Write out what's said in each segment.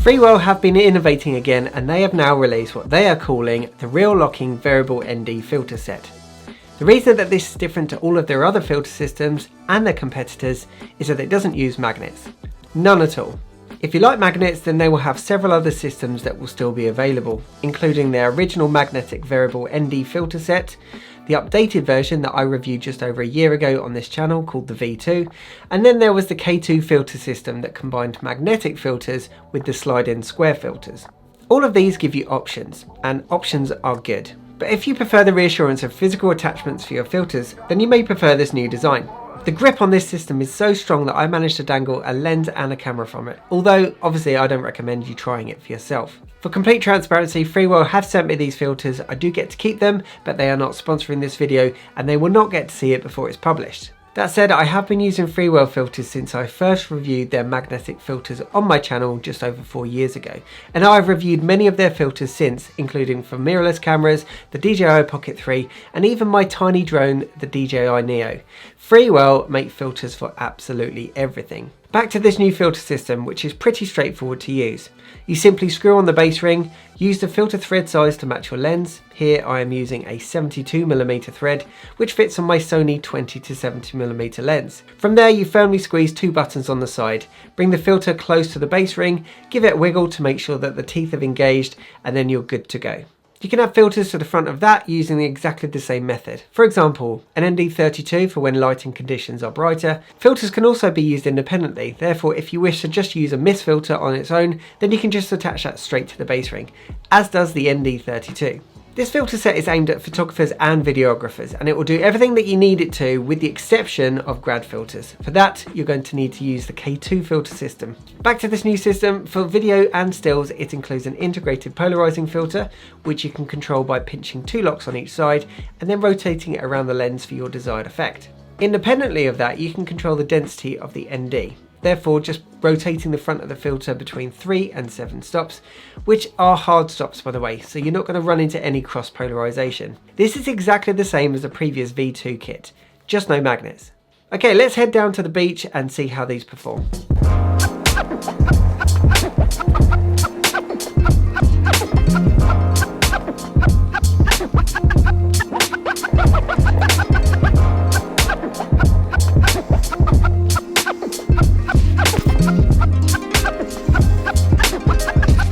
Freewell have been innovating again, and they have now released what they are calling the real locking variable ND filter set. The reason that this is different to all of their other filter systems and their competitors is that it doesn't use magnets. None at all. If you like magnets, then they will have several other systems that will still be available, including their original magnetic variable ND filter set, the updated version that I reviewed just over a year ago on this channel called the V2, and then there was the K2 filter system that combined magnetic filters with the slide-in square filters. All of these give you options, and options are good. But if you prefer the reassurance of physical attachments for your filters, then you may prefer this new design. The grip on this system is so strong that I managed to dangle a lens and a camera from it, although obviously I don't recommend you trying it for yourself. For complete transparency, Freewell have sent me these filters. I do get to keep them, but they are not sponsoring this video and they will not get to see it before it's published. That said, I have been using Freewell filters since I first reviewed their magnetic filters on my channel just over 4 years ago, and I've reviewed many of their filters since, including for mirrorless cameras, the DJI Pocket 3, and even my tiny drone, the DJI Neo. Freewell make filters for absolutely everything. Back to this new filter system, which is pretty straightforward to use. You simply screw on the base ring, use the filter thread size to match your lens. Here I am using a 72mm thread, which fits on my Sony 20-70mm lens. From there you firmly squeeze 2 buttons on the side, bring the filter close to the base ring, give it a wiggle to make sure that the teeth have engaged, and then you're good to go. You can add filters to the front of that using exactly the same method. For example, an ND32 for when lighting conditions are brighter. Filters can also be used independently, therefore if you wish to just use a mist filter on its own, then you can just attach that straight to the base ring, as does the ND32. This filter set is aimed at photographers and videographers, and it will do everything that you need it to with the exception of grad filters. For that, you're going to need to use the K2 filter system. Back to this new system, for video and stills, it includes an integrated polarizing filter, which you can control by pinching 2 locks on each side and then rotating it around the lens for your desired effect. Independently of that, you can control the density of the ND. Therefore, just rotating the front of the filter between 3 and 7 stops, which are hard stops by the way, so you're not going to run into any cross polarization. This is exactly the same as the previous V2 kit, just no magnets. Okay, let's head down to the beach and see how these perform.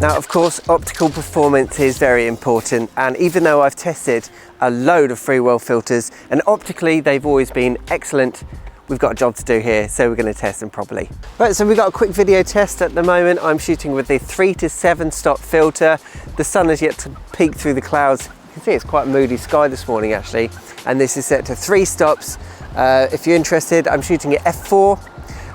Now of course optical performance is very important, and even though I've tested a load of Freewell filters and optically they've always been excellent, we've got a job to do here, so we're going to test them properly. Right, so we've got a quick video test at the moment. I'm shooting with the 3 to 7 stop filter. The sun has yet to peek through the clouds. You can see it's quite a moody sky this morning actually, and this is set to 3 stops. If you're interested, I'm shooting at f4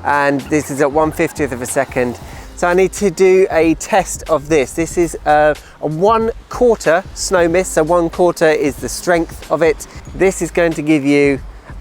and this is at 1/50th of a second. So I need to do a test of this. This is a 1/4 snow mist, so 1/4 is the strength of it. This is going to give you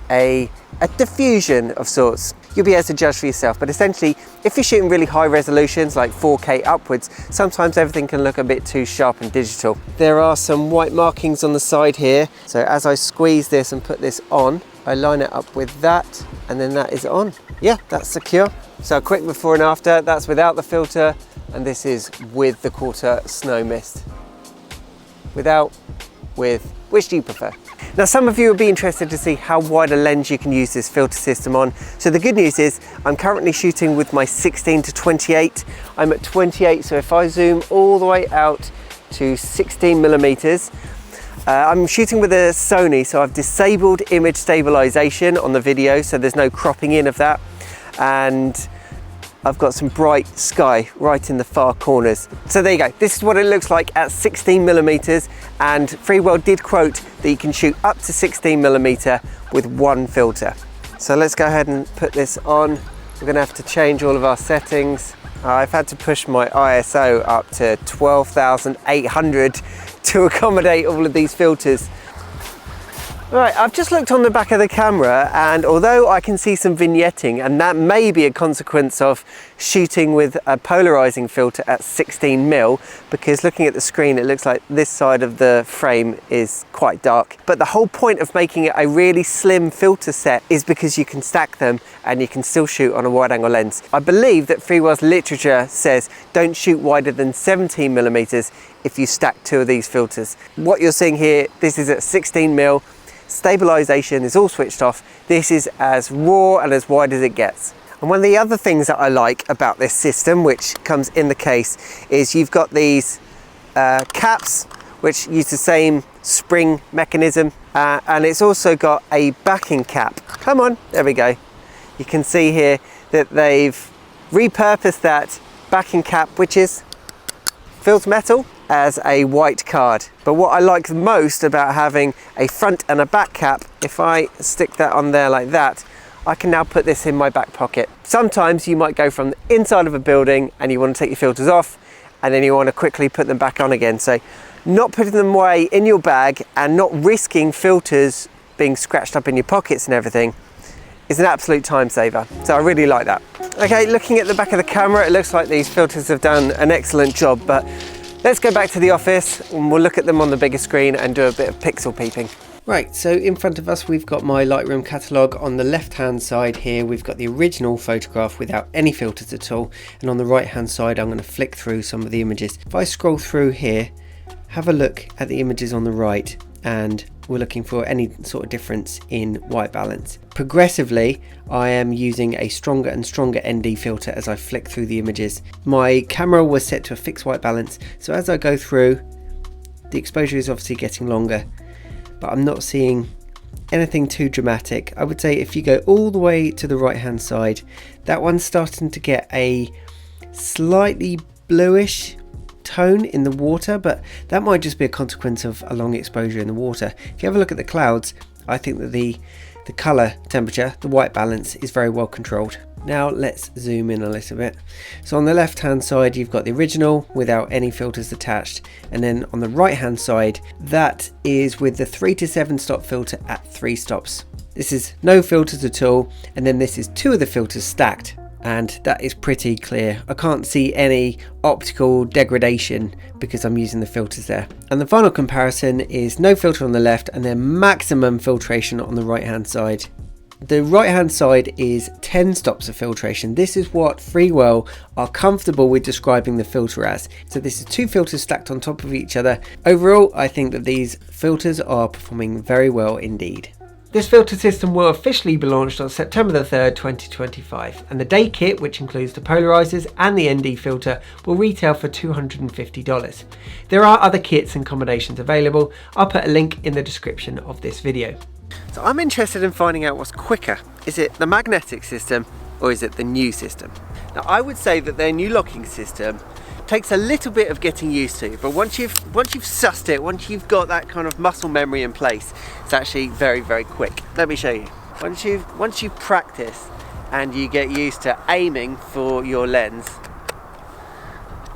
a diffusion of sorts. You'll be able to judge for yourself, but essentially if you're shooting really high resolutions like 4K upwards, sometimes everything can look a bit too sharp and digital. There are some white markings on the side here, so as I squeeze this and put this on, I line it up with that and then that is on. Yeah, that's secure. So a quick before and after, that's without the filter, and this is with the 1/4 snow mist. Without, with, which do you prefer? Now some of you will be interested to see how wide a lens you can use this filter system on. So the good news is I'm currently shooting with my 16 to 28. I'm at 28, so if I zoom all the way out to 16mm, I'm shooting with a Sony, so I've disabled image stabilisation on the video, so there's no cropping in of that. And I've got some bright sky right in the far corners. So there you go, this is what it looks like at 16mm, and Freewell did quote that you can shoot up to 16mm with 1 filter. So let's go ahead and put this on. We're gonna have to change all of our settings. I've had to push my ISO up to 12,800 to accommodate all of these filters. Right, I've just looked on the back of the camera, and although I can see some vignetting, and that may be a consequence of shooting with a polarizing filter at 16mm, because looking at the screen it looks like this side of the frame is quite dark. But the whole point of making it a really slim filter set is because you can stack them and you can still shoot on a wide angle lens. I believe that Freewell's literature says don't shoot wider than 17mm if you stack two of these filters. What you're seeing here, this is at 16mm. Stabilisation is all switched off. This is as raw and as wide as it gets. And one of the other things that I like about this system, which comes in the case, is you've got these caps which use the same spring mechanism, and it's also got a backing cap. Come on, there we go. You can see here that they've repurposed that backing cap, which feels metal, as a white card. But what I like most about having a front and a back cap, if I stick that on there like that, I can now put this in my back pocket. Sometimes you might go from the inside of a building and you want to take your filters off, and then you want to quickly put them back on again. So not putting them away in your bag and not risking filters being scratched up in your pockets and everything is an absolute time saver. So I really like that. Okay, looking at the back of the camera, it looks like these filters have done an excellent job, but let's go back to the office and we'll look at them on the bigger screen and do a bit of pixel peeping. Right, so in front of us we've got my Lightroom catalogue. On the left hand side here we've got the original photograph without any filters at all, and on the right hand side I'm going to flick through some of the images. If I scroll through here, have a look at the images on the right, and we're looking for any sort of difference in white balance. Progressively I am using a stronger and stronger ND filter as I flick through the images. My camera was set to a fixed white balance, so as I go through, the exposure is obviously getting longer, but I'm not seeing anything too dramatic. I would say if you go all the way to the right hand side, that one's starting to get a slightly bluish tone in the water, but that might just be a consequence of a long exposure in the water. If you have a look at the clouds, I think that the color temperature, the white balance, is very well controlled. Now let's zoom in a little bit. So on the left hand side you've got the original without any filters attached, and then on the right hand side that is with the 3 to 7 stop filter at 3 stops. This is no filters at all, and then this is 2 of the filters stacked, and that is pretty clear. I can't see any optical degradation because I'm using the filters there. And the final comparison is no filter on the left and then maximum filtration on the right hand side. The right hand side is 10 stops of filtration. This is what Freewell are comfortable with describing the filter as. So this is 2 filters stacked on top of each other. Overall, I think that these filters are performing very well indeed. This filter system will officially be launched on September the 3rd, 2025, and the day kit, which includes the polarizers and the ND filter, will retail for $250. There are other kits and combinations available. I'll put a link in the description of this video. So I'm interested in finding out what's quicker. Is it the magnetic system or is it the new system? Now I would say that their new locking system takes a little bit of getting used to, but once you've sussed it, once you've got that kind of muscle memory in place, it's actually very, very quick. Let me show you. Once you practice and you get used to aiming for your lens,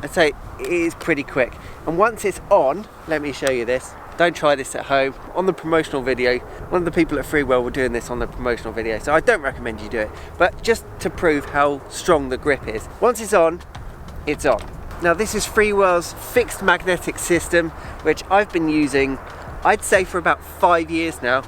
I'd say it is pretty quick. And once it's on, let me show you this. Don't try this at home. On the promotional video, one of the people at Freewell were doing this on the promotional video, so I don't recommend you do it, but just to prove how strong the grip is. Once it's on, it's on. Now this is Freewell's fixed magnetic system, which I've been using, I'd say, for about 5 years now,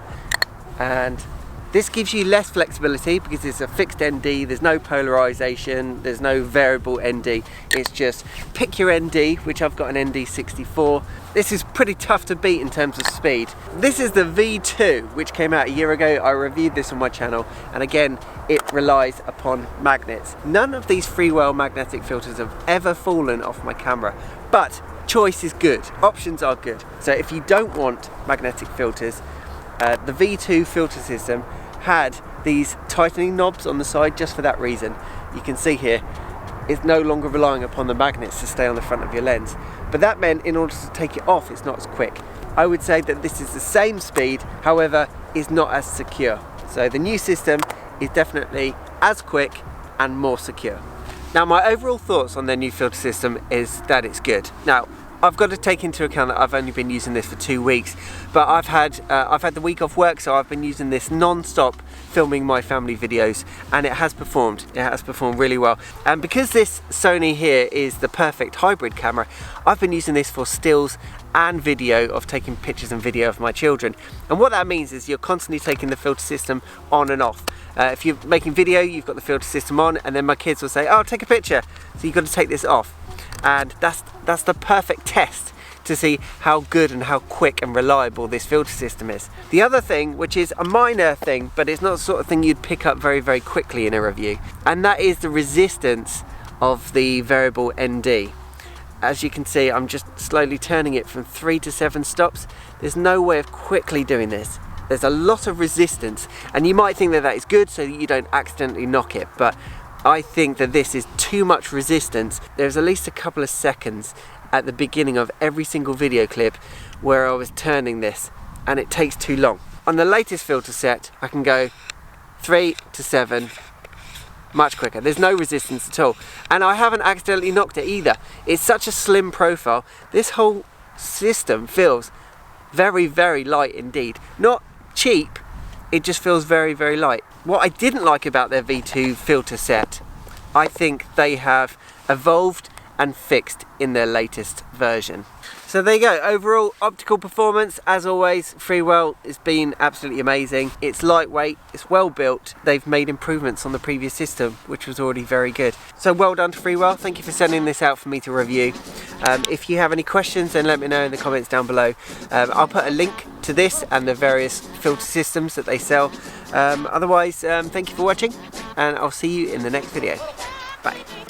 and this gives you less flexibility because it's a fixed ND, there's no polarization, there's no variable ND, it's just pick your ND, which I've got an ND64. This is pretty tough to beat in terms of speed. This is the V2, which came out a year ago. I reviewed this on my channel, and again, it relies upon magnets. None of these Freewell magnetic filters have ever fallen off my camera, but choice is good, options are good. So if you don't want magnetic filters, the V2 filter system had these tightening knobs on the side just for that reason. You can see here, it's no longer relying upon the magnets to stay on the front of your lens. But that meant in order to take it off, it's not as quick. I would say that this is the same speed, however, is not as secure. So the new system is definitely as quick and more secure. Now my overall thoughts on their new filter system is that it's good. Now, I've got to take into account that I've only been using this for 2 weeks, but I've had the week off work, so I've been using this non-stop filming my family videos, and it has performed really well. And because this Sony here is the perfect hybrid camera, I've been using this for stills and video of taking pictures and video of my children. And what that means is you're constantly taking the filter system on and off. If you're making video, you've got the filter system on, and then my kids will say, oh, take a picture, so you've got to take this off. And that's the perfect test to see how good and how quick and reliable this filter system is. The other thing, which is a minor thing, but it's not the sort of thing you'd pick up very, very quickly in a review, and that is the resistance of the variable ND. As you can see, I'm just slowly turning it from 3 to 7 stops. There's no way of quickly doing this. There's a lot of resistance, and you might think that that is good so that you don't accidentally knock it, but I think that this is too much resistance. There's at least a couple of seconds at the beginning of every single video clip where I was turning this, and it takes too long. On the latest filter set, I can go 3 to 7 much quicker. There's no resistance at all, and I haven't accidentally knocked it either. It's such a slim profile. This whole system feels very, very light indeed. Not cheap, it just feels very, very light. What I didn't like about their V2 filter set, I think they have evolved and fixed in their latest version. So there you go. Overall optical performance, as always, Freewell has been absolutely amazing. It's lightweight, it's well built. They've made improvements on the previous system, which was already very good. So well done to Freewell. Thank you for sending this out for me to review. If you have any questions, then let me know in the comments down below. I'll put a link to this and the various filter systems that they sell. Otherwise, thank you for watching, and I'll see you in the next video. Bye.